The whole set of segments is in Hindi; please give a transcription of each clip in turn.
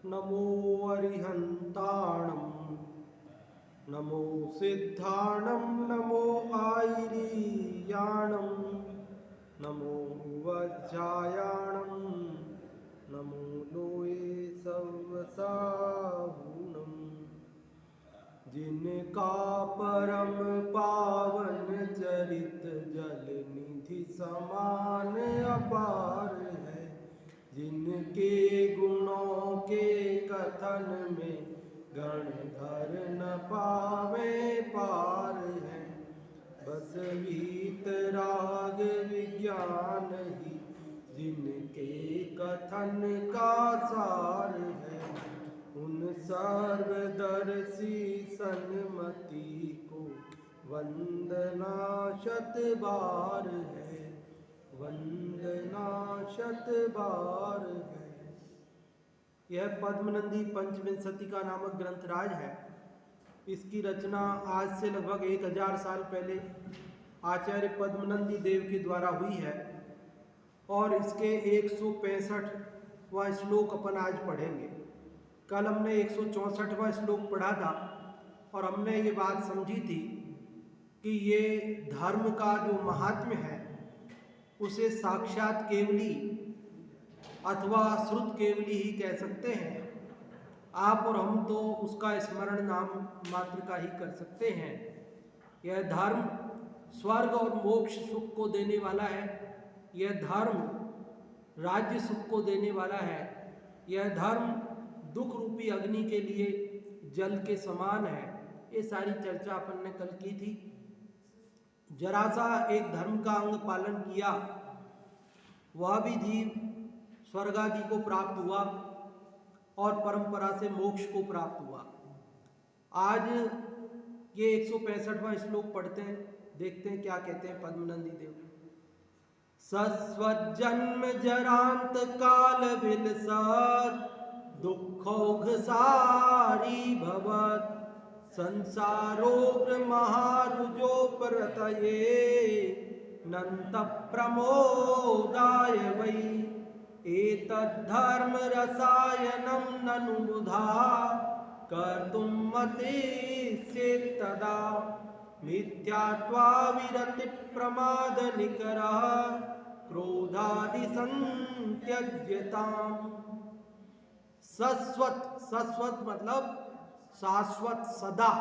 नमो अरिहन्ताणं नमो सिद्धाणं नमो आयिरीयाणं नमो वज्रायाणं नमो लोये सर्वसाहुणं। जिनका परम पावन चरित जल निधि समान अपार है, जिनके गुणों के कथन में गणधर न पावे पार है। बस वीतराग विज्ञान ही जिनके कथन का सार है, उन सर्वदर्शी सन्मति को वंदना शत बार है, वंदना शत बार है। यह पद्मनंदी पंचविंशति का नामक ग्रंथराज है। इसकी रचना आज से लगभग 1000 साल पहले आचार्य पद्मनंदी देव के द्वारा हुई है और इसके 165वां श्लोक अपन आज पढ़ेंगे। कल हमने 164वां श्लोक पढ़ा था और हमने ये बात समझी थी कि ये धर्म का जो महात्म्य है उसे साक्षात केवली अथवा श्रुत केवली ही कह सकते हैं। आप और हम तो उसका स्मरण नाम मात्र का ही कर सकते हैं। यह धर्म स्वर्ग और मोक्ष सुख को देने वाला है। यह धर्म राज्य सुख को देने वाला है। यह धर्म दुख रूपी अग्नि के लिए जल के समान है। ये सारी चर्चा अपन ने कल की थी। जरा सा एक धर्म का अंग पालन किया, वह भी जीव स्वर्गादि को प्राप्त हुआ और परंपरा से मोक्ष को प्राप्त हुआ। आज ये 165वां श्लोक पढ़ते हैं, देखते हैं क्या कहते हैं पद्मनंदी देव। सस्वजन्म जरांत काल विलसत दुखौघ सारी भवत संसारोग्र महारुजोपरतये नंत प्रमोदाय वै एतद्धर्म रसायनं ननु बुधा कर्तुं मतिस्येत्तदा मिथ्यात्वा विरति प्रमाद निकरः क्रोधादि संत्यज्यताम्। सस्वत, सस्वत मतलब शाश्वत, सदा,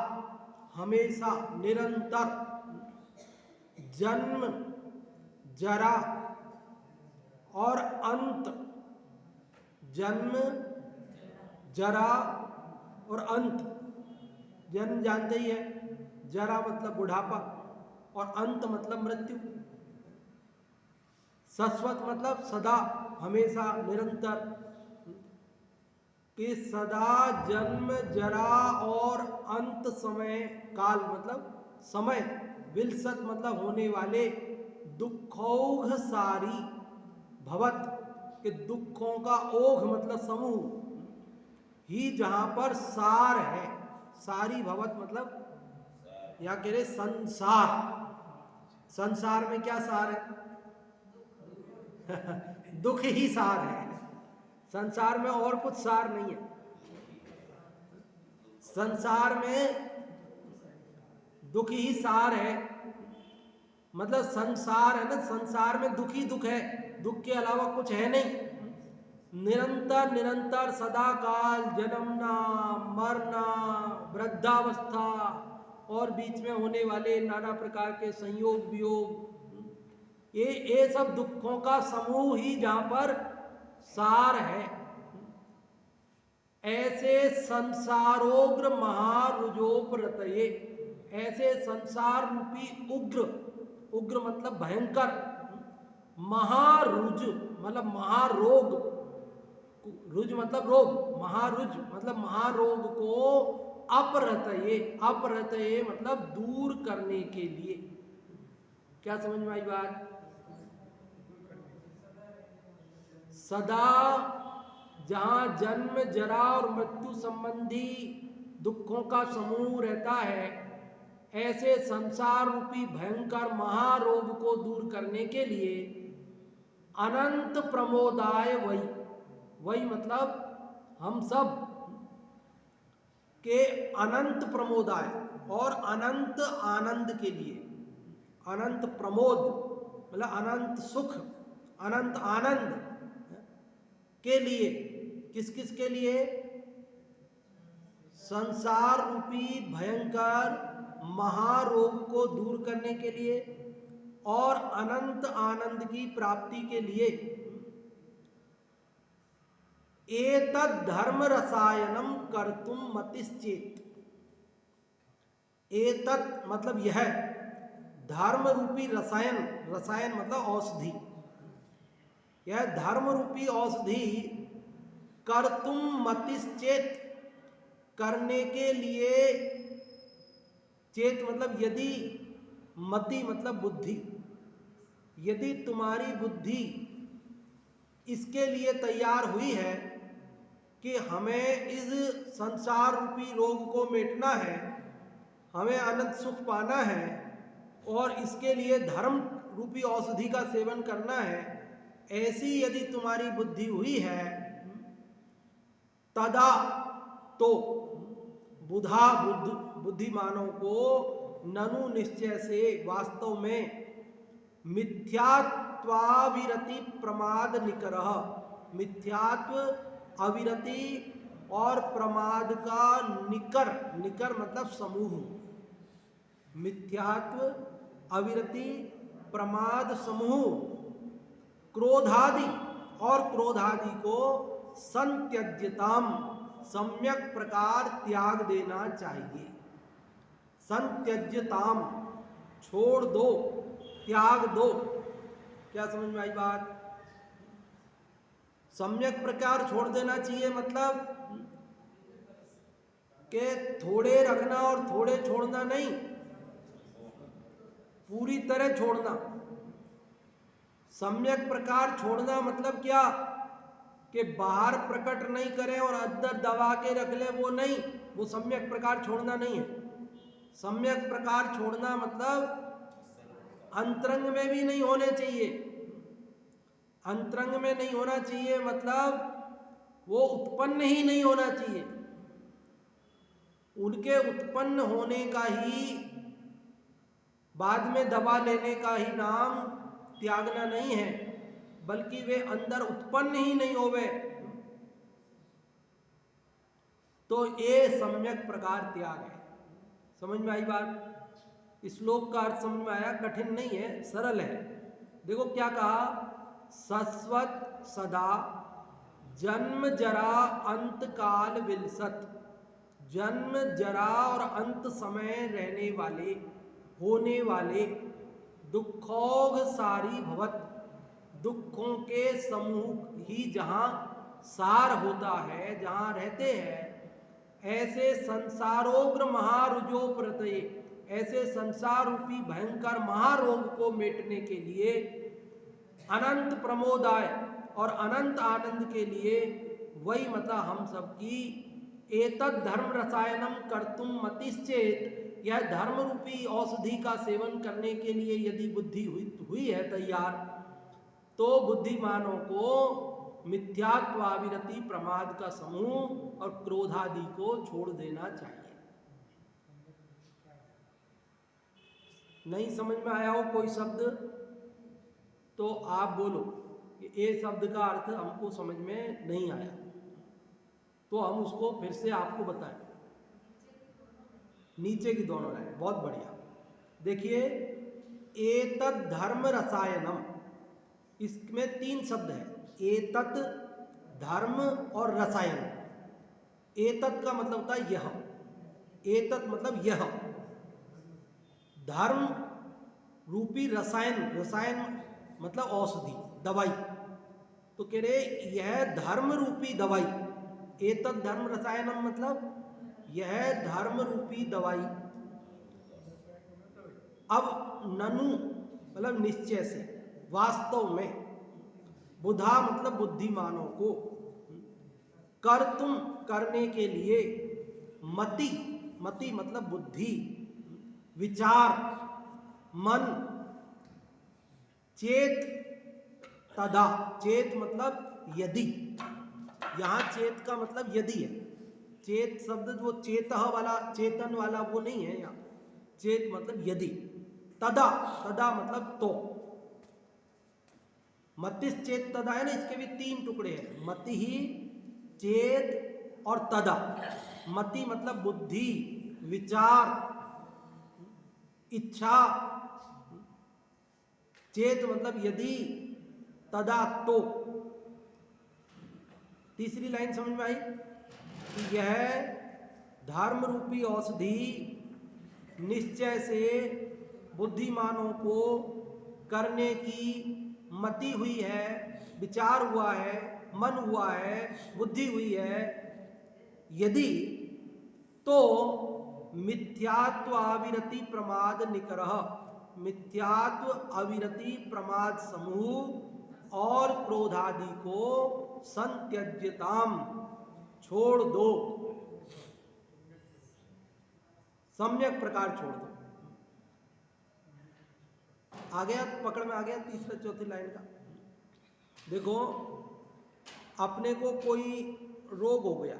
हमेशा, निरंतर, जन्म, जरा और अंत। जन्म, जरा और अंत। जन्म जानते ही है, जरा मतलब बुढ़ापा और अंत मतलब मृत्यु। शाश्वत मतलब सदा, हमेशा, निरंतर। कि सदा जन्म, जरा और अंत समय काल मतलब समय, विलसत मतलब होने वाले, दुखौघ सारी भवत के दुखों का ओघ मतलब समूह ही जहां पर सार है। सारी भवत मतलब यहाँ कह रहे संसार। संसार में क्या सार है? दुख ही सार है। संसार में और कुछ सार नहीं है। संसार में दुख ही सार है। मतलब संसार है ना, संसार में दुख ही दुख है, दुख के अलावा कुछ है नहीं। निरंतर निरंतर सदा काल जन्मना, मरना, वृद्धावस्था और बीच में होने वाले नाना प्रकार के संयोग वियोग, ये सब दुखों का समूह ही जहां पर सार है। ऐसे संसारोग्र महारुजोपरतये, ऐसे संसार रूपी उग्र, उग्र मतलब भयंकर, महारुज मतलब महारोग, रुज मतलब रोग, महारुज मतलब महारोग को अपरतये, अपरतये मतलब दूर करने के लिए। क्या समझ में आई बात? सदा जहां जन्म, जरा और मृत्यु संबंधी दुखों का समूह रहता है, ऐसे संसार रूपी भयंकर महारोग को दूर करने के लिए अनंत प्रमोदाय वही, वही मतलब हम सब के अनंत प्रमोदाय और अनंत आनंद के लिए, अनंत प्रमोद मतलब अनंत सुख, अनंत आनंद के लिए, किस किस के लिए? संसार रूपी भयंकर महारोग को दूर करने के लिए और अनंत आनंद की प्राप्ति के लिए एतद् धर्म रसायनम कर्तुम मतिश्चेत। एतत् मतलब यह, धर्म रूपी रसायन, रसायन मतलब औषधि, यह धर्म रूपी औषधि कर्तुम मतिश्चेत करने के लिए, चेत मतलब यदि, मति मतलब बुद्धि, यदि तुम्हारी बुद्धि इसके लिए तैयार हुई है कि हमें इस संसार रूपी रोग को मिटना है, हमें अनंत सुख पाना है और इसके लिए धर्म रूपी औषधि का सेवन करना है, ऐसी यदि तुम्हारी बुद्धि हुई है, तदा तो बुधा बुद्धिमानों को ननु निश्चय से वास्तव में मिथ्यात्वाविरति प्रमाद निकरह, मिथ्यात्व, अविरति और प्रमाद का निकर, निकर मतलब समूह, मिथ्यात्व, अविरति, प्रमाद समूह, क्रोधादि और क्रोधादि को संत्यज्यताम सम्यक प्रकार त्याग देना चाहिए। संत्यज्यताम छोड़ दो, त्याग दो। क्या समझ में आई बात? सम्यक प्रकार छोड़ देना चाहिए मतलब कि थोड़े रखना और थोड़े छोड़ना नहीं, पूरी तरह छोड़ना। सम्यक प्रकार छोड़ना मतलब क्या? कि बाहर प्रकट नहीं करें और अंदर दबा के रख ले, वो नहीं, वो सम्यक प्रकार छोड़ना नहीं है। सम्यक प्रकार छोड़ना मतलब अंतरंग में भी नहीं होने चाहिए, अंतरंग में नहीं होना चाहिए मतलब वो उत्पन्न ही नहीं होना चाहिए, उनके उत्पन्न होने का ही, बाद में दबा लेने का ही नाम त्यागना नहीं है, बल्कि वे अंदर उत्पन्न ही नहीं होवे, तो ये सम्यक प्रकार त्याग है। समझ में आई बात? इस श्लोक का अर्थ समझ में आया? कठिन नहीं है, सरल है। देखो क्या कहा, सस्वत सदा जन्म जरा अंत काल विलसत, जन्म जरा और अंत समय रहने वाले, होने वाले, दुखोग सारी भवत, दुखों के समूह ही जहाँ सार होता है, जहाँ रहते हैं, ऐसे संसारोग्र महारुजो प्रतये, ऐसे संसार रूपी भयंकर महारोग को मिटने के लिए, अनंत प्रमोदाय और अनंत आनंद के लिए, वही मतलब हम सबकी एतद् धर्म रसायनम कर्तुम मतिश्चेत, यह धर्म रूपी औषधि का सेवन करने के लिए यदि बुद्धि हुई है तैयार, तो बुद्धिमानों को मिथ्यात्वाविरति, प्रमाद का समूह और क्रोधादि को छोड़ देना चाहिए। नहीं समझ में आया हो कोई शब्द तो आप बोलो कि ये शब्द का अर्थ हमको समझ में नहीं आया, तो हम उसको फिर से आपको बताएं। नीचे की दोनों लाइन, बहुत बढ़िया। देखिए, एतद् धर्म रसायनम, इसमें 3 शब्द है, एतत्, धर्म और रसायन। एतत् का मतलब होता है यह, एतत् मतलब यह, धर्म रूपी रसायन, रसायन मतलब औषधि, दवाई, तो कह रहे यह धर्म रूपी दवाई, एतत् धर्म रसायनम मतलब यह धर्म रूपी दवाई। अब ननु मतलब निश्चय से, वास्तव में, बुधा मतलब बुद्धिमानों को, कर्तुम करने के लिए, मति, मति मतलब बुद्धि, विचार, मन, चेत तदा, चेत मतलब यदि, यहाँ चेत का मतलब यदि है। चेत शब्द जो चेतः वाला, चेतन वाला, वो नहीं है यहाँ। चेत मतलब यदि। तदा, तदा मतलब तो। मतिस चेत तदा है ना, इसके भी 3 टुकड़े हैं, मति ही, चेत और तदा। मति मतलब बुद्धि, विचार, इच्छा। चेत मतलब यदि, तदा तो। तीसरी लाइन समझ में आई कि यह धर्म रूपी औषधि निश्चय से बुद्धिमानों को करने की मति हुई है, विचार हुआ है, मन हुआ है, बुद्धि हुई है, यदि तो मिथ्यात्व अविरति प्रमाद निकरह, मिथ्यात्व अविरति प्रमाद समूह और क्रोधादि को संत्यज्यताम, छोड़ दो, सम्यक प्रकार छोड़ दो। आ गया, पकड़ में आ गया तीसरे चौथी लाइन का। देखो, अपने को कोई रोग हो गया,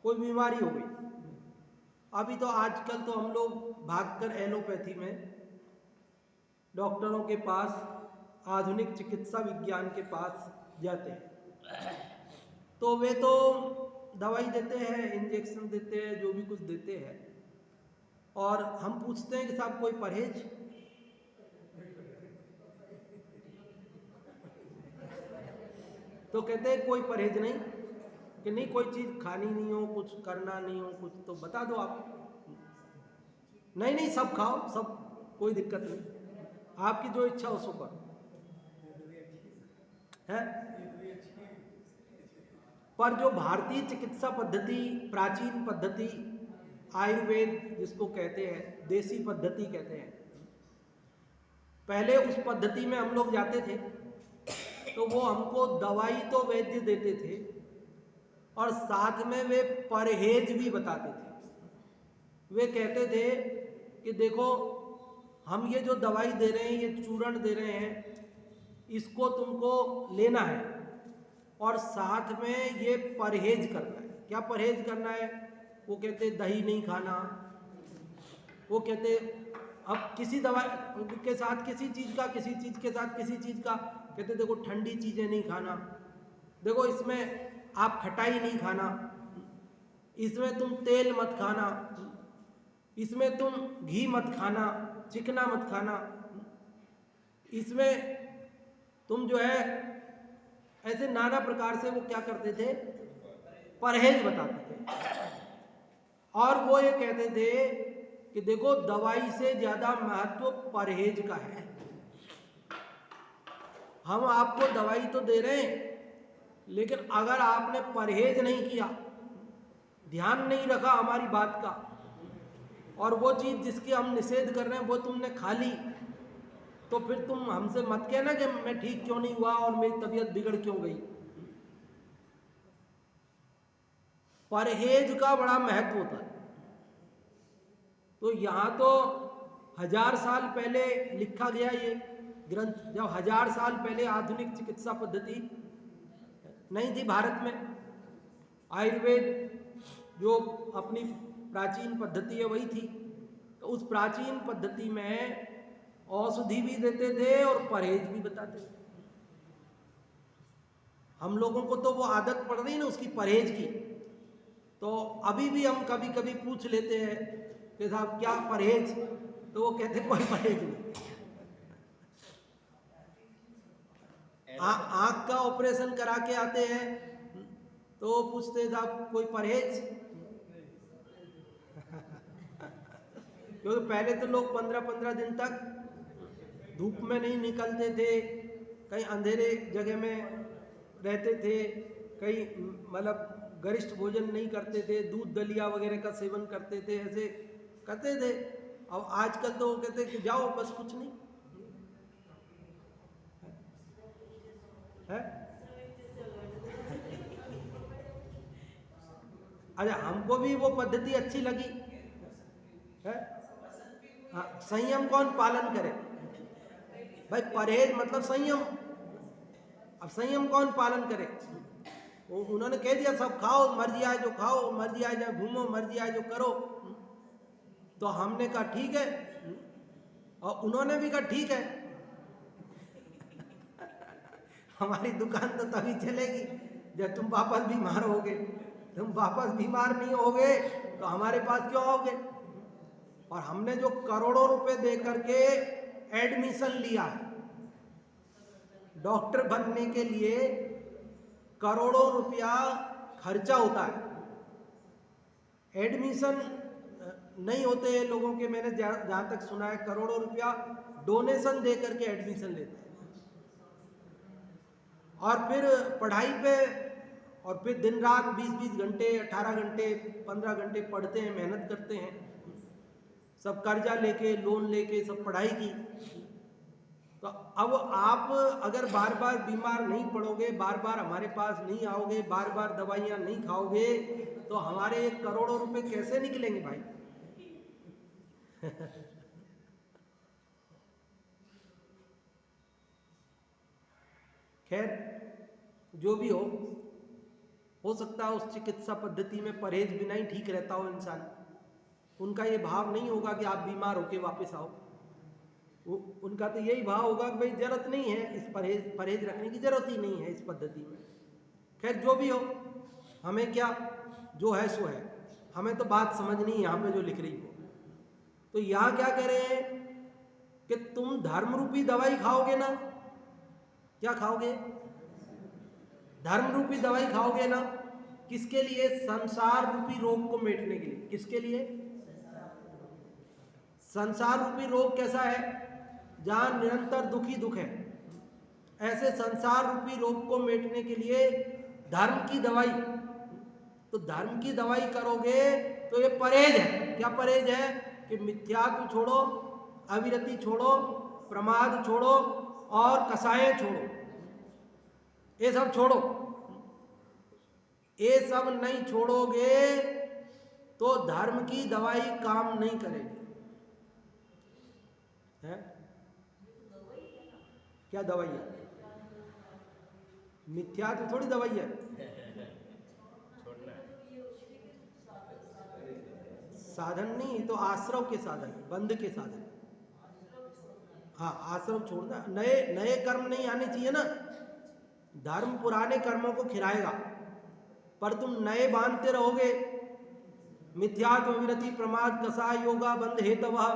कोई बीमारी हो गई। अभी तो आजकल तो हम लोग भागकर एलोपैथी में, डॉक्टरों के पास, आधुनिक चिकित्सा विज्ञान के पास जाते हैं। तो वे तो दवाई देते हैं, इंजेक्शन देते हैं, जो भी कुछ देते हैं, और हम पूछते हैं कि साहब कोई परहेज? तो कहते हैं कोई परहेज नहीं, कि नहीं कोई चीज़ खानी नहीं हो, कुछ करना नहीं हो, कुछ तो बता दो आप। नहीं नहीं, सब खाओ, सब, कोई दिक्कत नहीं, आपकी जो इच्छा हो सो करो है। पर जो भारतीय चिकित्सा पद्धति, प्राचीन पद्धति, आयुर्वेद जिसको कहते हैं, देसी पद्धति कहते हैं, पहले उस पद्धति में हम लोग जाते थे तो वो हमको दवाई तो वैद्य देते थे और साथ में वे परहेज भी बताते थे। वे कहते थे कि देखो, हम ये जो दवाई दे रहे हैं, ये चूर्ण दे रहे हैं, इसको तुमको लेना है और साथ में ये परहेज करना है। क्या परहेज करना है? वो कहते दही नहीं खाना, वो कहते अब किसी दवाई के साथ किसी चीज़ का, किसी चीज़ के साथ किसी चीज़ का, कहते देखो ठंडी चीज़ें नहीं खाना, देखो इसमें आप खटाई नहीं खाना, इसमें तुम तेल मत खाना, इसमें तुम घी मत खाना, चिकना मत खाना, इसमें तुम जो है, ऐसे नाना प्रकार से वो क्या करते थे, परहेज बताते थे। और वो ये कहते थे कि देखो दवाई से ज़्यादा महत्व परहेज का है। हम आपको दवाई तो दे रहे हैं, लेकिन अगर आपने परहेज नहीं किया, ध्यान नहीं रखा हमारी बात का, और वो चीज़ जिसकी हम निषेध कर रहे हैं वो तुमने खा ली, तो फिर तुम हमसे मत कहना कि मैं ठीक क्यों नहीं हुआ और मेरी तबीयत बिगड़ क्यों गई। परहेज का बड़ा महत्व होता है। तो यहाँ तो 1000 साल पहले लिखा गया ये ग्रंथ, जब 1000 साल पहले आधुनिक चिकित्सा पद्धति नहीं थी भारत में, आयुर्वेद जो अपनी प्राचीन पद्धति है वही थी, तो उस प्राचीन पद्धति में औषधि भी देते थे और परहेज भी बताते थे। हम लोगों को तो वो आदत पड़ रही ना उसकी, परहेज की, तो अभी भी हम कभी कभी पूछ लेते हैं कि साहब क्या परहेज, तो वो कहते कोई परहेज नहीं। आँख का ऑपरेशन करा के आते हैं तो वो पूछते साहब कोई परहेज, क्योंकि पहले तो लोग 15-15 दिन तक धूप में नहीं निकलते थे, कहीं अंधेरे जगह में रहते थे, कहीं मतलब गरिष्ठ भोजन नहीं करते थे, दूध दलिया वगैरह का सेवन करते थे, ऐसे करते थे। अब आजकल तो वो कहते कि जाओ बस कुछ नहीं है। अरे हमको भी वो पद्धति अच्छी लगी है। हाँ, संयम कौन पालन करे भाई, परहेज मतलब संयम। अब संयम कौन पालन करे? उन्होंने कह दिया सब खाओ, मर्जी आए जो खाओ, मर्जी आए जो घूमो, मर्जी आए जो करो। तो हमने कहा ठीक है, और उन्होंने भी कहा ठीक है। हमारी दुकान तो तभी चलेगी जब तुम वापस बीमार होगे। तुम वापस बीमार नहीं होगे तो हमारे पास क्यों आओगे? और हमने जो करोड़ों रुपए दे करके एडमिशन लिया है, डॉक्टर बनने के लिए करोड़ों रुपया खर्चा होता है। एडमिशन नहीं होते लोगों के, मैंने जहाँ तक सुना है करोड़ों रुपया डोनेशन दे करके एडमिशन लेते हैं। और फिर पढ़ाई पे, और फिर दिन रात 20-20 घंटे, 18 घंटे, 15 घंटे पढ़ते हैं, मेहनत करते हैं, सब कर्जा लेके, लोन लेके सब पढ़ाई की। तो अब आप अगर बार बार बीमार नहीं पड़ोगे, बार बार हमारे पास नहीं आओगे, बार बार दवाइयाँ नहीं खाओगे, तो हमारे करोड़ों रुपए कैसे निकलेंगे भाई? खैर जो भी हो सकता है उस चिकित्सा पद्धति में परहेज बिना ही ठीक रहता हो इंसान। उनका ये भाव नहीं होगा कि आप बीमार होके वापस आओ, उनका तो यही भाव होगा कि भाई जरूरत नहीं है, इस परहेज रखने की जरूरत ही नहीं है इस पद्धति में। खैर जो भी हो, हमें क्या, जो है सो है, हमें तो बात समझनी है यहाँ पे जो लिख रही हो। तो यहाँ क्या कह रहे हैं कि तुम धर्म रूपी दवाई खाओगे ना, क्या खाओगे? धर्म रूपी दवाई खाओगे ना, किसके लिए? संसार रूपी रोग को मिटने के लिए। किसके लिए? संसार रूपी रोग कैसा है? जहां निरंतर दुखी दुख है। ऐसे संसार रूपी रोग को मिटने के लिए धर्म की दवाई, तो धर्म की दवाई करोगे तो ये परहेज है। क्या परहेज है? कि मिथ्यात्व छोड़ो, अविरति छोड़ो, प्रमाद छोड़ो और कसाएं छोड़ो, ये सब छोड़ो। ये सब नहीं छोड़ोगे तो धर्म की दवाई काम नहीं करेगी। है? क्या दवाई है? मिथ्या तो थोड़ी दवाई है। साधन नहीं तो आश्रव के साधन, बंध के साधन। हाँ, आश्रव छोड़ना, नए नए कर्म नहीं आने चाहिए ना। धर्म पुराने कर्मों को खिलाएगा, पर तुम नए बांधते रहोगे। मिथ्यात्व, विरति, प्रमाद, कसा, योगा, बंध हेतवः,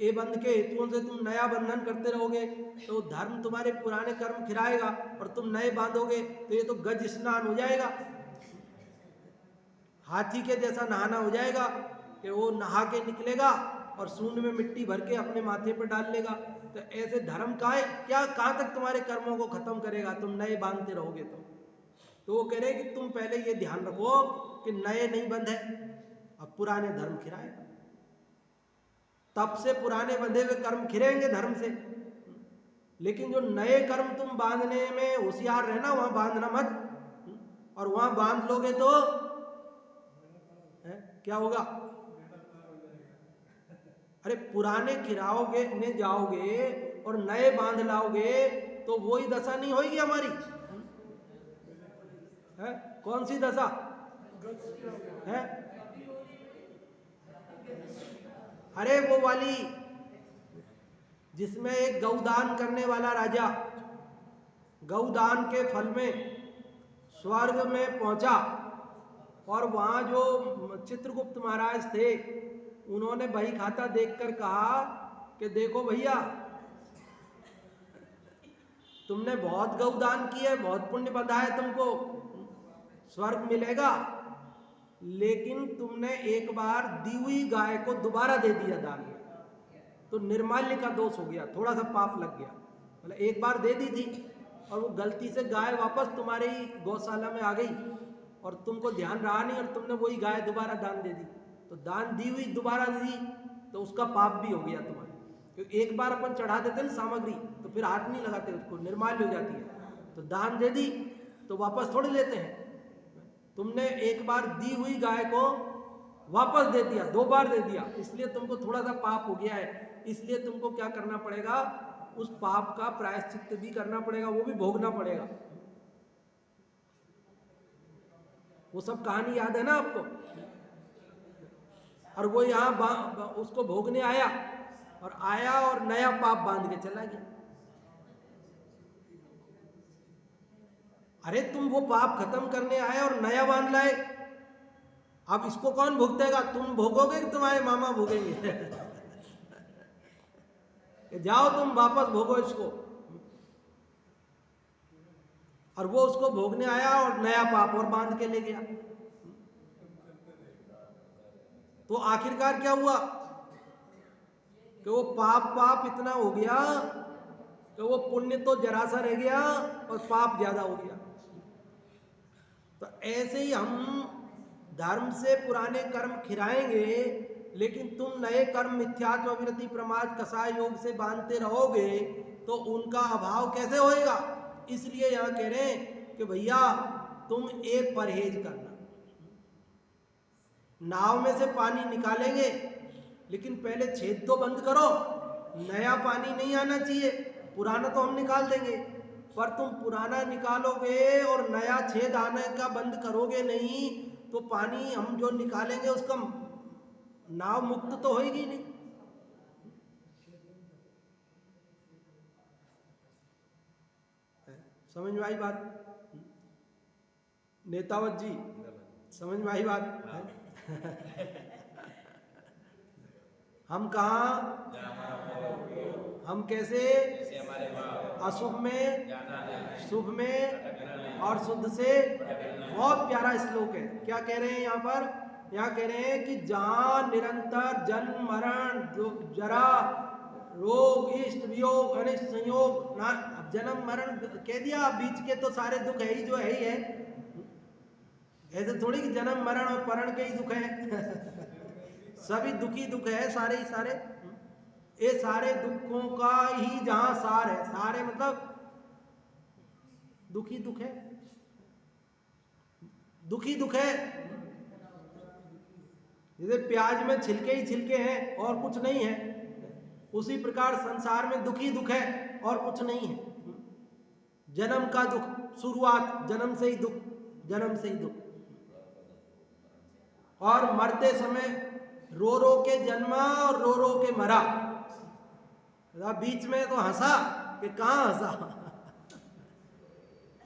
ये बंध के हेतुओं से तुम नया बंधन करते रहोगे तो धर्म तुम्हारे पुराने कर्म खिलाएगा, और तुम नए बांधोगे तो ये तो गज स्नान हो जाएगा, हाथी के जैसा नहाना हो जाएगा कि वो नहा के निकलेगा और सूंड में मिट्टी भर के अपने माथे पर डाल लेगा। तो ऐसे धर्म का है क्या, कहाँ तक तुम्हारे कर्मों को खत्म करेगा तुम नए बांधते रहोगे तो वो कह रहे कि तुम पहले ये ध्यान रखो कि नए नहीं बंधे, अब पुराने धर्म खिलाएगा। तब से पुराने बंधे हुए कर्म खिरेंगे धर्म से, लेकिन जो नए कर्म तुम बांधने में होशियार रहना, वहां बांधना मत। और वहां बांध लोगे तो क्या होगा? अरे पुराने खिराओगे ने जाओगे और नए बांध लाओगे तो वही दशा नहीं होगी हमारी। है? कौन सी दशा है? अरे वो वाली जिसमें एक गौदान करने वाला राजा गौदान के फल में स्वर्ग में पहुंचा, और वहां जो चित्रगुप्त महाराज थे उन्होंने बही खाता देखकर कहा कि देखो भैया, तुमने बहुत गौदान की है, बहुत पुण्य बंधा है, तुमको स्वर्ग मिलेगा, लेकिन तुमने एक बार दी हुई गाय को दोबारा दे दिया दान में, तो निर्माल्य का दोष हो गया, थोड़ा सा पाप लग गया। मतलब एक बार दे दी थी और वो गलती से गाय वापस तुम्हारे ही गौशाला में आ गई और तुमको ध्यान रहा नहीं और तुमने वही गाय दोबारा दान दे दी, तो दान दी हुई दोबारा दी तो उसका पाप भी हो गया तुम्हारे। क्योंकि एक बार अपन चढ़ा देते ना सामग्री तो फिर हाथ नहीं लगाते, उसको निर्माल्य हो जाती है। तो दान दे दी तो वापस थोड़ी लेते हैं। तुमने एक बार दी हुई गाय को वापस दे दिया, 2 बार दे दिया, इसलिए तुमको थोड़ा सा पाप हो गया है। इसलिए तुमको क्या करना पड़ेगा, उस पाप का प्रायश्चित्त भी करना पड़ेगा, वो भी भोगना पड़ेगा। वो सब कहानी याद है ना आपको? और वो यहाँ उसको भोगने आया और नया पाप बांध के चला गया। अरे तुम वो पाप खत्म करने आए और नया बांध लाए, अब इसको कौन भुगतेगा? तुम भोगोगे कि तुम्हारे मामा भोगेंगे? जाओ तुम वापस भोगो इसको। और वो उसको भोगने आया और नया पाप और बांध के ले गया। तो आखिरकार क्या हुआ कि वो पाप इतना हो गया कि वो पुण्य तो जरा सा रह गया और पाप ज्यादा हो गया। तो ऐसे ही हम धर्म से पुराने कर्म खिराएंगे, लेकिन तुम नए कर्म मिथ्यात्व, अविरति, प्रमाद, कसाय योग से बांधते रहोगे तो उनका अभाव कैसे होएगा? इसलिए यहाँ कह रहे हैं कि भैया तुम एक परहेज करना। नाव में से पानी निकालेंगे, लेकिन पहले छेद तो बंद करो। नया पानी नहीं आना चाहिए, पुराना तो हम निकाल देंगे, पर तुम पुराना निकालोगे और नया छेद आने का बंद करोगे नहीं तो पानी हम जो निकालेंगे उसका नाव मुक्त तो होगी नहीं। समझ में आई बात? नेतावत जी समझ में आई बात? हम कहाँ, हम कैसे अशुभ में, शुभ में और शुद्ध से। बहुत प्यारा श्लोक है। क्या कह रहे हैं यहाँ पर? यहाँ कह रहे हैं कि जहाँ निरंतर जन्म मरण जरा रोग इष्ट वियोग अनिष्ट संयोग ना, जन्म मरण कह दिया, बीच के तो सारे दुख है ही जो है ही है। ऐसे थोड़ी कि जन्म मरण और परण के ही दुख है। सभी दुखी दुख है सारे ही सारे। ये सारे दुखों का ही जहां सार है, सारे मतलब दुखी दुख है, दुखी दुख है। जैसे प्याज में छिलके ही छिलके हैं और कुछ नहीं है, उसी प्रकार संसार में दुखी दुख है और कुछ नहीं है। जन्म का दुख, शुरुआत जन्म से ही दुख, जन्म से ही दुख, और मरते समय रो रो के जन्मा और रो रो के मरा। बीच में तो हंसा कि कहाँ हंसा।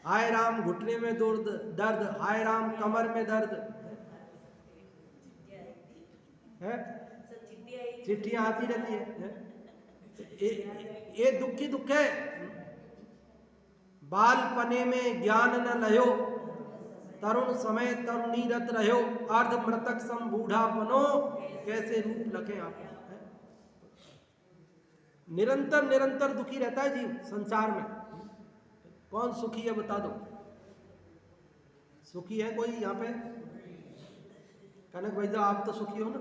हाय राम घुटने में दर्द, हाय राम कमर में दर्द है, चिट्ठियां आती रहती है। ये दुखी दुख है। बाल पने में ज्ञान न लयो, तरुण समय तरुणी रत रहो, अर्ध मृतक सम बूढ़ा बनो, कैसे रूप लगे आप। निरंतर निरंतर दुखी रहता है जीव संसार में। कौन सुखी है बता दो? सुखी है कोई यहाँ पे? कनक भाई साहब आप तो सुखी हो ना?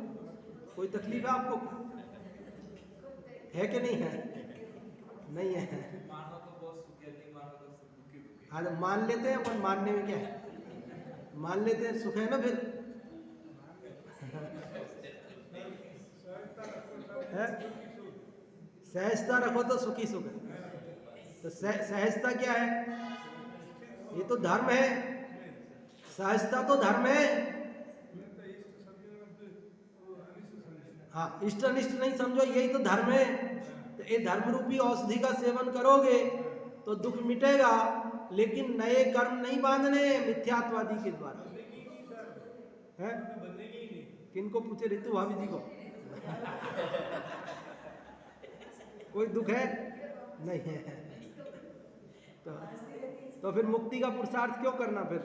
कोई तकलीफ है आपको? है कि नहीं है? नहीं है। हाँ मान लेते हैं अपन, मानने में क्या है, मान लेते हैं, सुख है ना फिर है? सहजता रखो तो सुखी सुख है। तो सहजता क्या है? ये तो धर्म है। सहजता तो धर्म है। हाँ, इष्ट अनिष्ट नहीं समझो, यही तो धर्म है। तो ये धर्म रूपी औषधि का सेवन करोगे तो दुख मिटेगा, लेकिन नए कर्म नहीं बांधने मिथ्यात्वादी के द्वारा। है? किनको पूछे? ऋतु भाभी जी को। कोई दुख है? नहीं है। तो फिर मुक्ति का पुरुषार्थ क्यों करना? फिर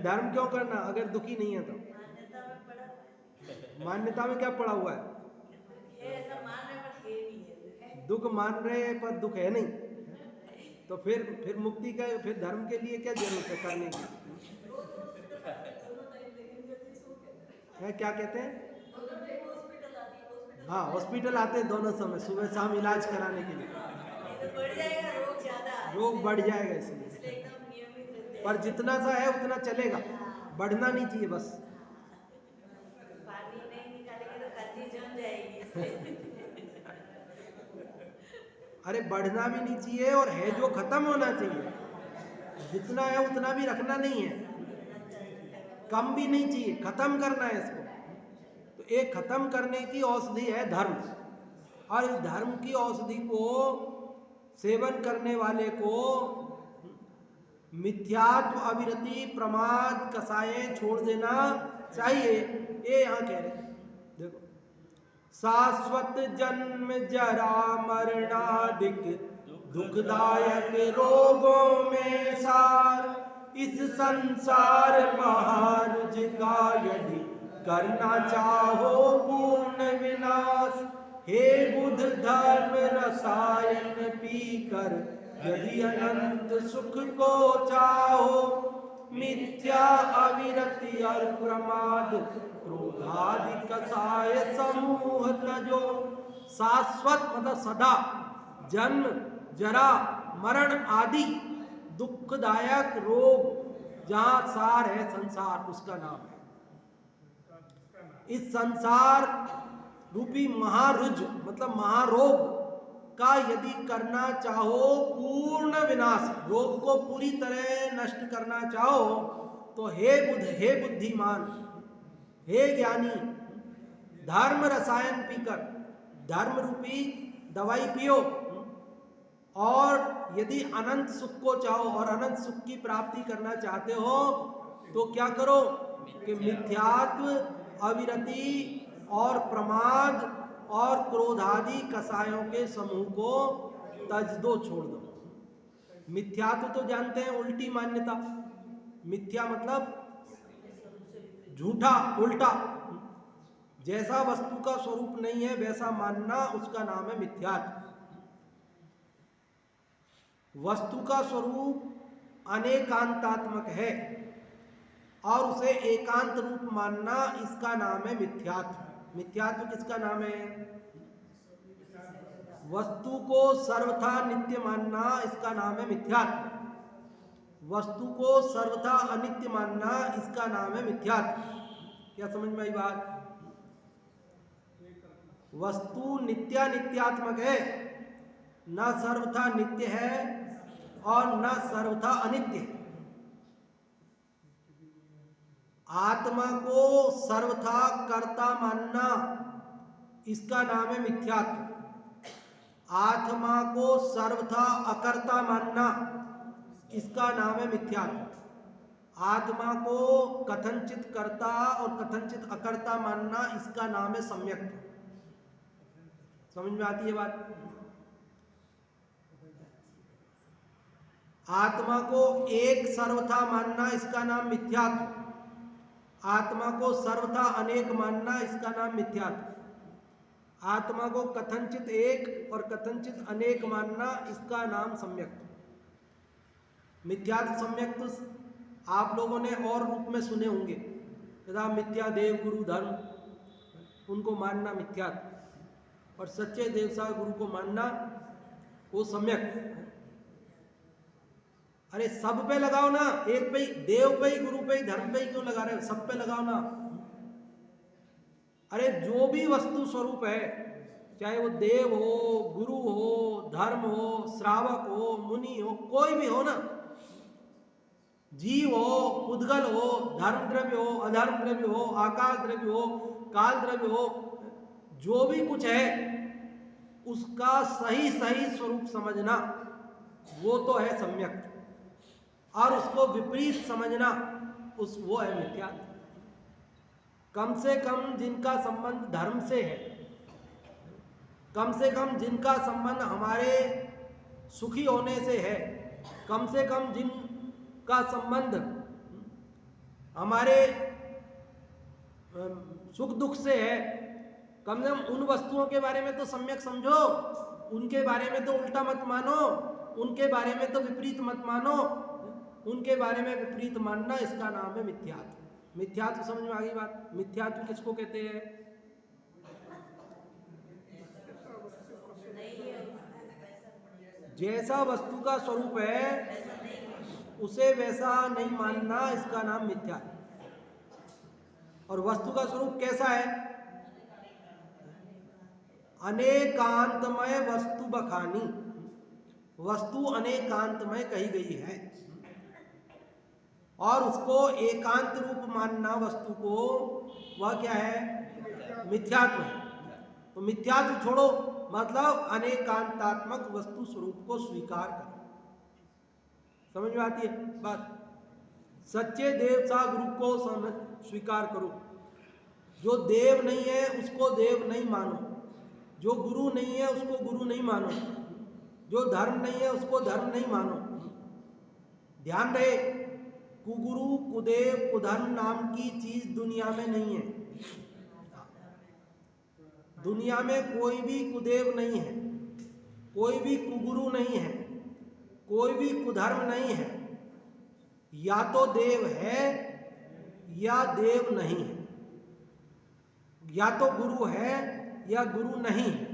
धर्म क्यों करना अगर दुखी नहीं है तो? मान्यता में क्या पड़ा हुआ है? दुख मान रहे हैं पर दुख है नहीं, तो फिर मुक्ति का, फिर धर्म के लिए क्या जरूरत है करने की? है क्या कहते हैं? हाँ, हॉस्पिटल आते हैं दोनों समय, सुबह शाम इलाज कराने के लिए। रोग बढ़ जाएगा इसलिए। पर जितना सा है उतना चलेगा, बढ़ना नहीं चाहिए बस। पानी नहीं निकालेंगे तो कच्ची जम जाएगी। अरे बढ़ना भी नहीं चाहिए, और है जो खत्म होना चाहिए। जितना है उतना भी रखना नहीं है। कम भी नहीं चाहिए, खत्म करना है इसको। तो एक खत्म करने की औषधि है धर्म, और इस धर्म की औषधि को सेवन करने वाले को मिथ्यात्व, अविरति, प्रमाद, कसायें छोड़ देना चाहिए। ये यहाँ कह रहे हैं, देखो, शाश्वत जन्म जरा मरणादिक दुखदायक रोगों में सार, इस संसार महारुज का यदि करना चाहो पूर्ण विनाश, हे बुध धर्म रसायन पीकर यदि अनंत सुख को चाहो, मिथ्या, अविरति और प्रमाद, क्रोधादि कसाय समूह तजो। शाश्वत मतलब सदा, जन्म, जरा, मरण आदि दुखदायक रोग जहां सार है संसार, उसका नाम है। इस संसार रूपी महारुज मतलब महारोग का यदि करना चाहो पूर्ण विनाश, रोग को पूरी तरह नष्ट करना चाहो, तो हे बुध, हे बुद्धिमान, हे ज्ञानी, धर्म रसायन पीकर, धर्म रूपी दवाई पियो, और यदि अनंत सुख को चाहो और अनंत सुख की प्राप्ति करना चाहते हो तो क्या करो कि मिथ्यात्व, अविरति और प्रमाद और क्रोधादि कसायों के समूह को तज दो, छोड़ दो। मिथ्यात्व तो जानते हैं, उल्टी मान्यता। मिथ्या मतलब झूठा, उल्टा, जैसा वस्तु का स्वरूप नहीं है वैसा मानना, उसका नाम है मिथ्यात्व। वस्तु का स्वरूप अनेकांतात्मक है और उसे एकांत रूप मानना, इसका नाम है मिथ्यात्व। मिथ्यात्व किसका नाम है? वस्तु को सर्वथा नित्य मानना, इसका नाम है मिथ्यात्व। वस्तु को सर्वथा अनित्य मानना, इसका नाम है मिथ्यात्व। क्या समझ में आई बात? वस्तु नित्यानित्यात्मक है, न सर्वथा नित्य है और न सर्वथा अनित्य है। आत्मा को सर्वथा कर्ता मानना, इसका नाम है मिथ्यात्व। आत्मा को सर्वथा अकर्ता मानना, इसका नाम है मिथ्यात्व। आत्मा को कथनचित कर्ता और कथनचित अकर्ता मानना, इसका नाम है सम्यक्त्व। समझ में आती है बात? आत्मा को एक सर्वथा मानना, इसका नाम मिथ्यात्व। आत्मा को सर्वथा अनेक मानना, इसका नाम मिथ्यात्व। आत्मा को कथनचित एक और कथनचित अनेक मानना, इसका नाम सम्यक्त्व। मिथ्यात्व सम्यक्त्व आप लोगों ने और रूप में सुने होंगे, तथा मिथ्या देव गुरु धर्म, उनको मानना मिथ्यात्व, और सच्चे देवसा गुरु को मानना वो सम्यक। अरे सब पे लगाओ ना, एक पे ही, देव पे ही, गुरु पे ही, धर्म पे ही क्यों लगा रहे हो? सब पे लगाओ ना। अरे जो भी वस्तु स्वरूप है, चाहे वो देव हो, गुरु हो, धर्म हो, श्रावक हो, मुनि हो, कोई भी हो ना, जीव हो, उद्गल हो, धर्म द्रव्य हो, अधर्म द्रव्य हो, आकाश द्रव्य हो, काल द्रव्य हो, जो भी कुछ है उसका सही सही स्वरूप समझना, वो तो है सम्यक। और उसको विपरीत समझना, वो है मिथ्या। कम से कम जिनका संबंध धर्म से है, कम से कम जिनका संबंध हमारे सुखी होने से है, कम से कम जिनका संबंध हमारे सुख दुख से है, कम से कम उन वस्तुओं के बारे में तो सम्यक समझो। उनके बारे में तो उल्टा मत मानो, उनके बारे में तो विपरीत मत मानो। उनके बारे में विपरीत मानना, इसका नाम है मिथ्यात्व। मिथ्यात्व समझ में आ गई बात? मिथ्यात्व किसको कहते हैं? जैसा वस्तु का स्वरूप है उसे वैसा नहीं मानना, इसका नाम मिथ्यात्व। और वस्तु का स्वरूप कैसा है? अनेकांतमय वस्तु बखानी, वस्तु अनेकांतमय कही गई है। और उसको एकांत रूप मानना वस्तु को, वह क्या है? मिथ्यात्व है। तो मिथ्यात्व छोड़ो, मतलब अनेकांतात्मक वस्तु स्वरूप को स्वीकार करो। समझ में आती है बात? सच्चे देव सा गुरु को स्वीकार करो। जो देव नहीं है उसको देव नहीं मानो, जो गुरु नहीं है उसको गुरु नहीं मानो, जो धर्म नहीं है उसको धर्म नहीं मानो। ध्यान रहे, कुगुरु कुदेव कुधर्म नाम की चीज दुनिया में नहीं है। दुनिया में कोई भी कुदेव नहीं है, कोई भी कुगुरु नहीं है, कोई भी कुधर्म नहीं है। या तो देव है या देव नहीं है, या तो गुरु है या गुरु नहीं है,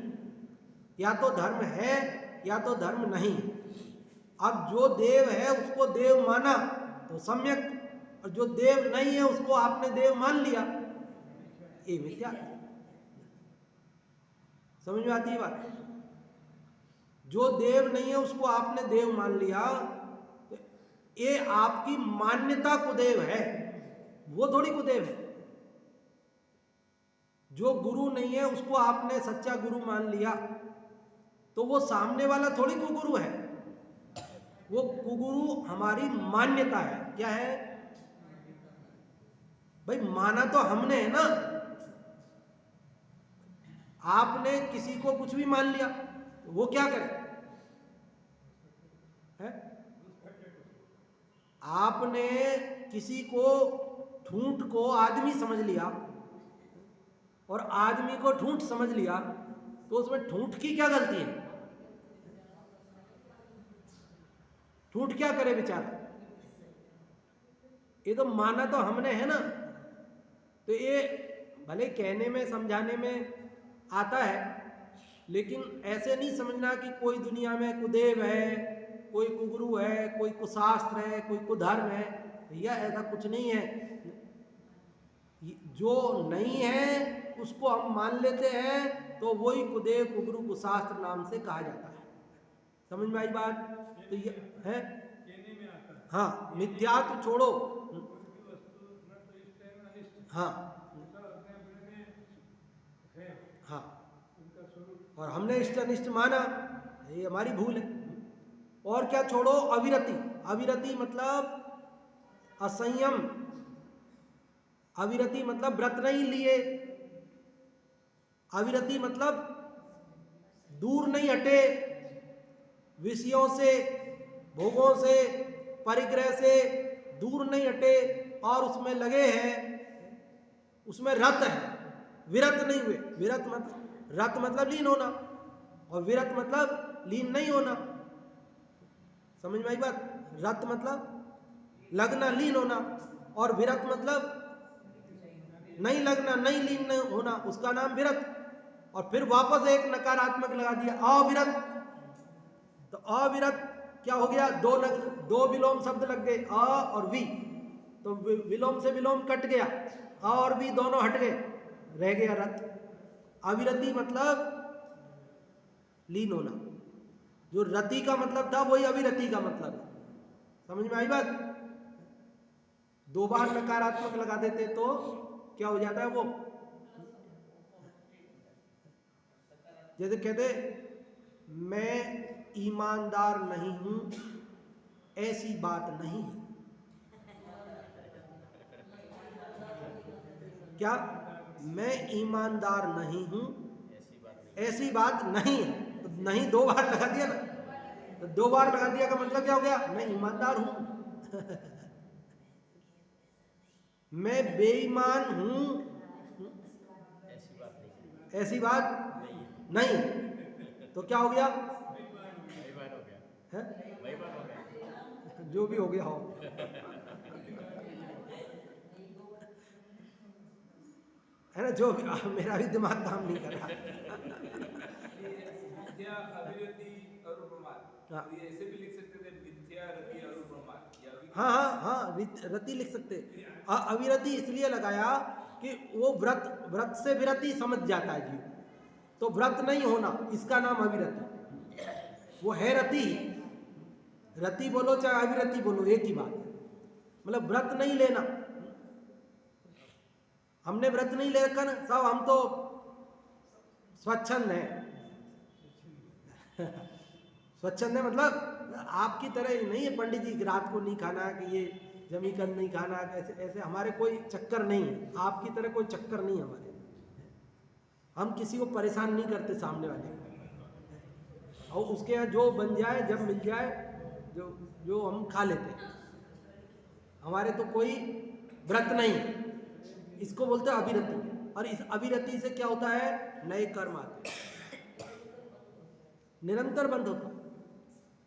या तो धर्म है या तो धर्म नहीं है। अब जो देव है उसको देव माना तो सम्यक, और जो देव नहीं है उसको आपने देव मान लिया, ये मिथ्या। समझ में आती है बात? जो देव नहीं है उसको आपने देव मान लिया, तो ये आपकी मान्यता कुदेव है, वो थोड़ी कुदेव है। जो गुरु नहीं है उसको आपने सच्चा गुरु मान लिया, तो वो सामने वाला थोड़ी कुगुरु है। वो कुगुरु हमारी मान्यता है। क्या है भाई? माना तो हमने है ना। आपने किसी को कुछ भी मान लिया, तो वो क्या करे है? आपने किसी को, ठूंठ को आदमी समझ लिया और आदमी को ठूंठ समझ लिया, तो उसमें ठूंठ की क्या गलती है? ठूंठ क्या करे बेचारा? ये तो माना तो हमने है ना। तो ये भले कहने में समझाने में आता है, लेकिन ऐसे नहीं समझना कि कोई दुनिया में कुदेव है, कोई कुगुरु है, कोई कुशास्त्र है, कोई कुधर्म है। भैया ऐसा कुछ नहीं है। जो नहीं है उसको हम मान लेते हैं, तो वही कुदेव कुगुरु कुशास्त्र नाम से कहा जाता है। समझ में आई बात? तो ये है, हाँ, मिथ्यात्व छोड़ो। हाँ हाँ, और हमने इष्ट अनिष्ट माना, ये हमारी भूल है। और क्या छोड़ो? अविरति। अविरति मतलब असंयम। अविरति मतलब व्रत नहीं लिए। अविरति मतलब दूर नहीं हटे विषयों से, भोगों से, परिग्रह से दूर नहीं हटे और उसमें लगे हैं, उसमें रत है, विरत नहीं हुए। विरत मतलब, रत मतलब लीन होना, और विरत मतलब लीन नहीं होना। समझ में आई बात? रत मतलब लगना, लीन होना, और विरत मतलब नहीं लगना, नहीं लीन नहीं होना, उसका नाम विरत। और फिर वापस एक नकारात्मक लगा दिया, अविरत। तो अविरत क्या हो गया? दो विलोम शब्द लग गए, अ और वी। तो विलोम से विलोम कट गया, अ और वी दोनों हट गए, रह गया रत। अविरति मतलब लीन होना। जो रति का मतलब था वही अविरति का मतलब है। समझ में आई बात? दो बार नकारात्मक लगा देते तो क्या हो जाता है वो? जैसे कहते मैं ईमानदार नहीं हूं, ऐसी बात नहीं है। क्या? मैं ईमानदार नहीं हूं, ऐसी बात नहीं है। तो नहीं दो बार लगा दिया ना, तो दो बार लगा दिया का मतलब क्या हो गया? मैं ईमानदार हूं। मैं बेईमान हूं, ऐसी बात नहीं। तो क्या हो गया? है? जो भी हो गया हो। है ना? जो मेरा भी दिमाग काम नहीं कर रहा। मिथ्या, अविरति और प्रमाद। हाँ। ये ऐसे भी लिख सकते थे, मिथ्या, रति और प्रमाद। हाँ हाँ हाँ, रति लिख सकते। अविरति इसलिए लगाया कि वो व्रत से विरति समझ जाता है जीव, तो व्रत नहीं होना, इसका नाम अविरति। वो है रति ही। रति बोलो चाहे अविरति बोलो, एक ही बात है। मतलब व्रत नहीं लेना। हमने व्रत नहीं लेकर साहब हम तो स्वच्छंद है। स्वच्छंद है मतलब आपकी तरह नहीं है पंडित जी, रात को नहीं खाना, कि ये जमीकन नहीं खाना, ऐसे ऐसे हमारे कोई चक्कर नहीं है। आपकी तरह कोई चक्कर नहीं है हमारे। हम किसी को परेशान नहीं करते सामने वाले को, और उसके यहाँ जो बन जाए, जब मिल जाए, जो जो हम खा लेते हैं। हमारे तो कोई व्रत नहीं है। इसको बोलते हैं अभिरति। और इस अभिरति से क्या होता है, नए कर्म आते हैं, निरंतर बंद होता है।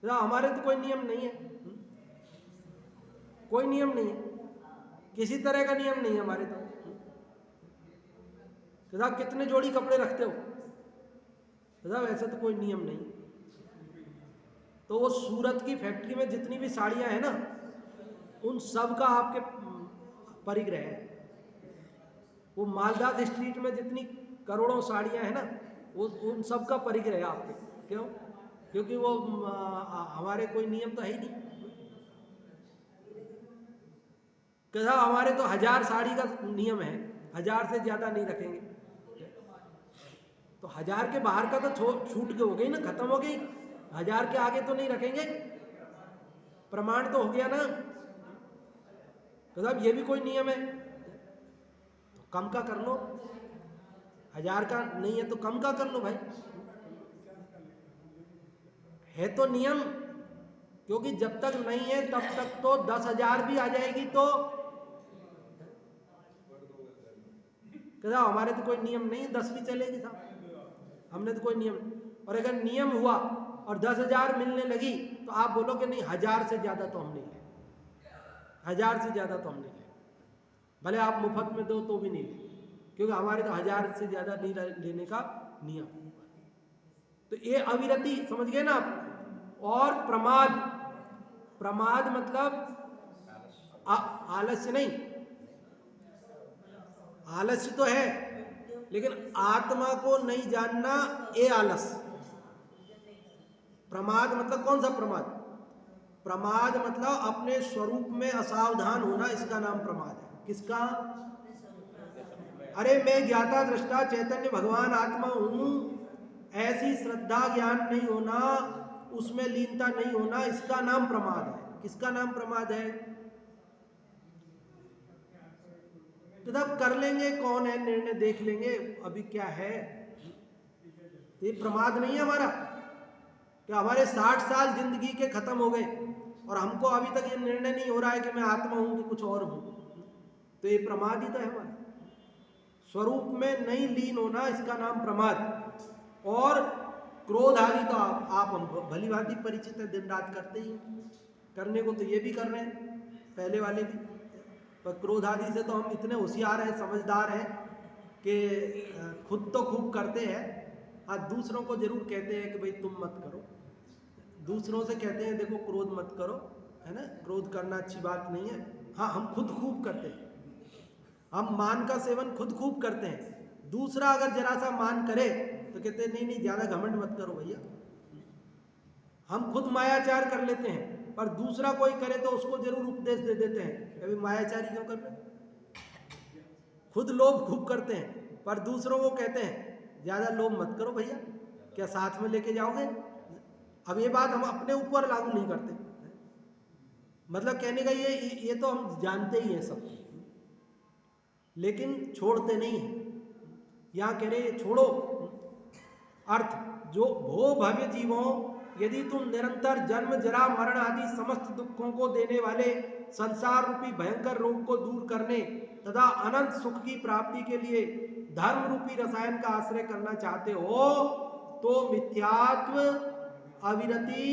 हमारे तो कोई नियम नहीं है, कोई नियम नहीं है, किसी तरह का नियम नहीं है हमारे तो। साहब कितने जोड़ी कपड़े रखते हो, साहब ऐसा तो कोई नियम नहीं। तो वो सूरत की फैक्ट्री में जितनी भी साड़ियां हैं ना, उन सब का आपके परिग्रह है। वो मालदास स्ट्रीट में जितनी करोड़ों साड़ियां हैं ना, वो उन सब का परिग्रह है आपके। क्यों? क्योंकि वो हमारे कोई नियम तो है ही नहीं। कहा हमारे तो 1000 साड़ी का नियम है, 1000 से ज्यादा नहीं रखेंगे। तो 1000 के बाहर का तो छूट के हो गई ना, खत्म हो गई। 1000 के आगे तो नहीं रखेंगे, प्रमाण तो हो गया ना। तो साहब ये भी कोई नियम है, तो कम का कर लो। 1000 का नहीं है तो कम का कर लो भाई, है तो नियम। क्योंकि जब तक नहीं है तब तक तो 10,000 भी आ जाएगी तो कहता हमारे तो कोई नियम नहीं, 10 भी चलेगी साहब, हमने तो कोई नियम। और अगर नियम हुआ और 10,000 मिलने लगी तो आप बोलोगे नहीं 1000 से ज्यादा तो हम नहीं ले, 1000 से ज्यादा तो हम नहीं ले, भले आप मुफ्त में दो तो भी नहीं ले, क्योंकि हमारे तो 1000 से ज्यादा नहीं लेने का नियम। तो ये अविरति समझ गए ना आप। और प्रमाद, प्रमाद मतलब आलस्य नहीं, आलस्य तो है लेकिन आत्मा को नहीं जानना, ये आलस। प्रमाद मतलब कौन सा प्रमाद? प्रमाद मतलब अपने स्वरूप में असावधान होना, इसका नाम प्रमाद है। किसका? अरे मैं ज्ञाता दृष्टा चैतन्य भगवान आत्मा हूं, ऐसी श्रद्धा ज्ञान नहीं होना, उसमें लीनता नहीं होना, इसका नाम प्रमाद है। किसका नाम प्रमाद है? तो तब कर लेंगे, कौन है निर्णय देख लेंगे, अभी क्या है। ये प्रमाद नहीं है हमारा कि हमारे 60 साल जिंदगी के खत्म हो गए और हमको अभी तक ये निर्णय नहीं हो रहा है कि मैं आत्मा हूं कि कुछ और हूं। तो ये प्रमाद ही तो है हमारा, स्वरूप में नहीं लीन होना, इसका नाम प्रमाद। और क्रोध आदि तो आप हम भली भांति परिचित है, दिन रात करते ही करने को तो ये भी कर रहे हैं, पहले वाले भी। पर क्रोध आदि से तो हम इतने होशियार हैं, समझदार हैं कि खुद तो खूब करते हैं, हाँ दूसरों को जरूर कहते हैं कि भाई तुम मत करो। दूसरों से कहते हैं देखो क्रोध मत करो, है ना, क्रोध करना अच्छी बात नहीं है। हाँ हम खुद खूब करते हैं, हम मान का सेवन खुद खूब करते हैं। दूसरा अगर जरा सा मान करे तो कहते हैं नहीं नहीं ज्यादा घमंड मत करो भैया। हम खुद मायाचार कर लेते हैं, पर दूसरा कोई करे तो उसको जरूर उपदेश दे देते हैं, अभी मायाचारी क्यों कर रहे। खुद लोभ खूब करते हैं, पर दूसरों को कहते हैं ज्यादा लोभ मत करो भैया, क्या साथ में लेके जाओगे। अब ये बात हम अपने ऊपर लागू नहीं करते, मतलब कहने का ये तो हम जानते ही हैं सब, लेकिन छोड़ते नहीं हैं। यहाँ कह रहे छोड़ो, अर्थ जो भो भव्य जीवों, यदि तुम निरंतर जन्म जरा मरण आदि समस्त दुखों को देने वाले संसार रूपी भयंकर रोग को दूर करने तथा अनंत सुख की प्राप्ति के लिए धर्म रूपी रसायन का आश्रय करना चाहते हो, तो मिथ्यात्व, अविरति,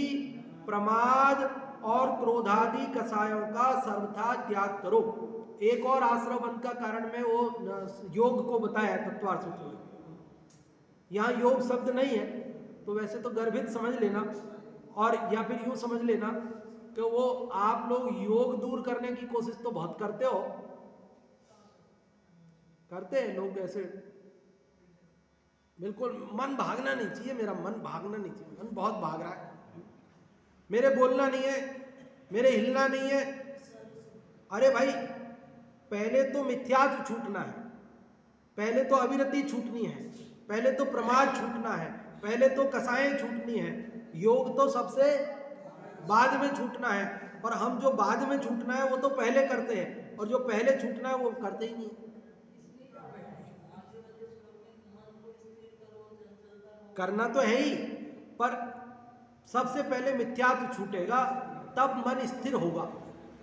प्रमाद और क्रोधादि कसायों का सर्वथा त्याग करो। एक और आश्रवबंध का कारण में वो योग को बताया तत्वार्थ सूत्र में। यहाँ योग शब्द नहीं है तो वैसे तो गर्भित समझ लेना, और या फिर यूं समझ लेना कि वो आप लोग योग दूर करने की कोशिश तो बहुत करते हो, करते हैं लोग ऐसे। बिल्कुल मन भागना नहीं चाहिए, मेरा मन भागना नहीं चाहिए, मन बहुत भाग रहा है, मेरे बोलना नहीं है, मेरे हिलना नहीं है, अरे भाई, पहले तो मिथ्यात्व छूटना है, पहले तो अविरति छूटनी है, पहले तो प्रमाद छूटना है, पहले तो कसाएं छूटनी है। योग तो सबसे बाद में छूटना है, और हम जो बाद में छूटना है वो तो पहले करते हैं, और जो पहले छूटना है वो करते ही नहीं है। करना तो है ही, पर सबसे पहले मिथ्यात्व छूटेगा, तब मन स्थिर होगा।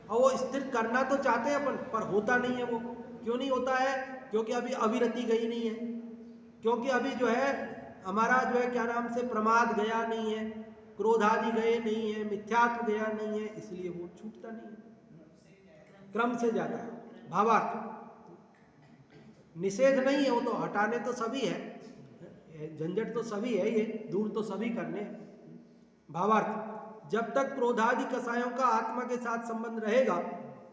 और वो स्थिर करना तो चाहते हैं अपन, पर होता नहीं है। वो क्यों नहीं होता है? क्योंकि अभी अविरति गई नहीं है, क्योंकि अभी जो है हमारा जो है क्या नाम से प्रमाद गया नहीं है, क्रोध आदि गए नहीं है, मिथ्यात्व गया नहीं है, इसलिए वो छूटता नहीं है, क्रम से जाता है। भावार्थ निषेध नहीं है, वो तो हटाने तो सभी है, झंझट तो सभी है, ये दूर तो सभी करने। भावार्थ जब तक क्रोधादि कसायों का आत्मा के साथ संबंध रहेगा,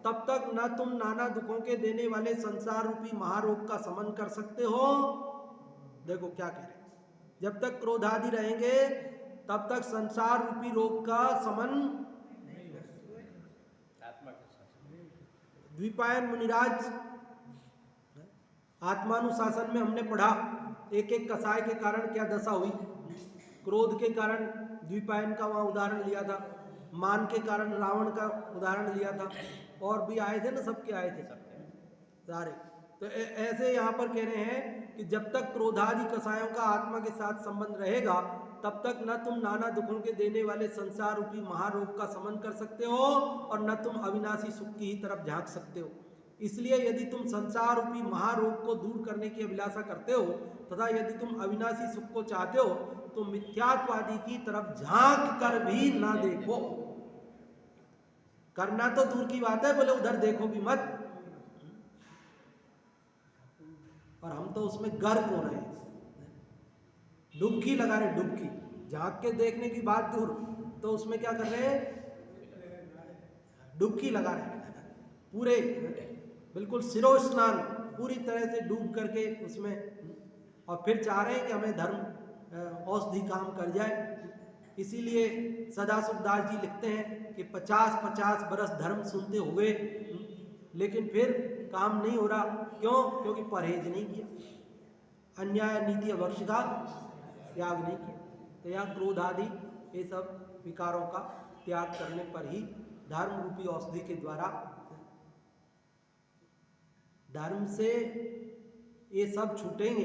तब तक न तुम नाना दुखों के देने वाले संसार रूपी महारोग का समन कर सकते हो। देखो क्या कह रहे हैं, जब तक क्रोधादि रहेंगे तब तक संसार रूपी रोग का समन। द्विपायन मुनिराज आत्मानुशासन में हमने पढ़ा, एक एक कसाय के कारण क्या दशा हुई। क्रोध के कारण द्विपायन का वहाँ उदाहरण लिया था, मान के कारण रावण का उदाहरण लिया था, और भी आए थे ना, सबके आए थे सारे। तो ऐसे यहाँ पर कह रहे हैं कि जब तक क्रोधादि कसायों का आत्मा के साथ संबंध रहेगा, तब तक न तुम नाना दुखों के देने वाले संसार रूपी महारोग का समन कर सकते हो, और न तुम अविनाशी सुख की ही तरफ झांक सकते हो। इसलिए यदि तुम संसार रूपी महारोग को दूर करने की अभिलाषा करते हो, तथा यदि तुम अविनाशी सुख को चाहते हो, तो मिथ्यात्वादी की तरफ झांक कर भी ना देखो। करना तो दूर की बात है, बोले उधर देखो भी मत, और हम तो उसमें गर्क हो रहे हैं, डुबकी लगा रहे, डुबकी। झांक के देखने की बात दूर, तो उसमें क्या कर रहे हैं, डुबकी लगा रहे हैं, पूरे बिल्कुल सिरो स्नान पूरी तरह से डूब करके उसमें, और फिर चाह रहे हैं कि हमें धर्म औषधि काम कर जाए। इसीलिए सदाशिवदास जी लिखते हैं कि 50-50 बरस धर्म सुनते हुए, लेकिन फिर काम नहीं हो रहा। क्यों? क्योंकि परहेज नहीं किया, अन्याय नीति अभक्ष का त्याग नहीं किया। तो यहाँ क्रोध आदि ये सब विकारों का त्याग करने पर ही धर्म रूपी औषधि के द्वारा, धर्म से ये सब छूटेंगे।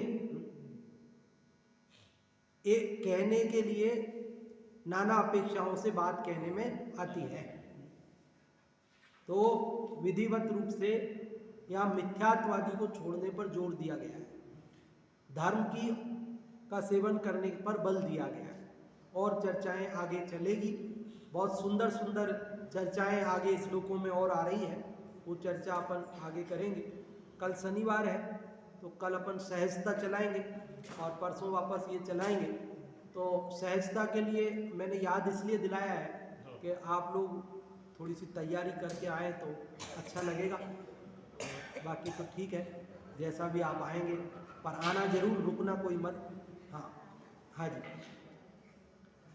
ये कहने के लिए नाना अपेक्षाओं से बात कहने में आती है, तो विधिवत रूप से यहाँ मिथ्यात्वादी को छोड़ने पर जोर दिया गया है, धर्म की का सेवन करने पर बल दिया गया है। और चर्चाएं आगे चलेगी, बहुत सुंदर सुंदर चर्चाएं आगे श्लोकों में और आ रही है, वो चर्चा अपन आगे करेंगे। कल शनिवार है, तो कल अपन सहजता चलाएंगे, और परसों वापस ये चलाएंगे। तो सहजता के लिए मैंने याद इसलिए दिलाया है कि आप लोग थोड़ी सी तैयारी करके आए तो अच्छा लगेगा। बाकी तो ठीक है, जैसा भी आप आएंगे, पर आना जरूर, रुकना कोई मत। हाँ हाँ जी,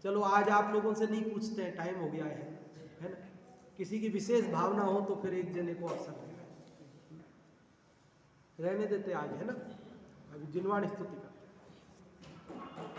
चलो आज आप लोगों से नहीं पूछते हैं, टाइम हो गया है ना। किसी की विशेष भावना हो तो फिर एक जने को अवसर रहने देते आज, है ना। अभी जिनवाणी स्तुति करते हैं।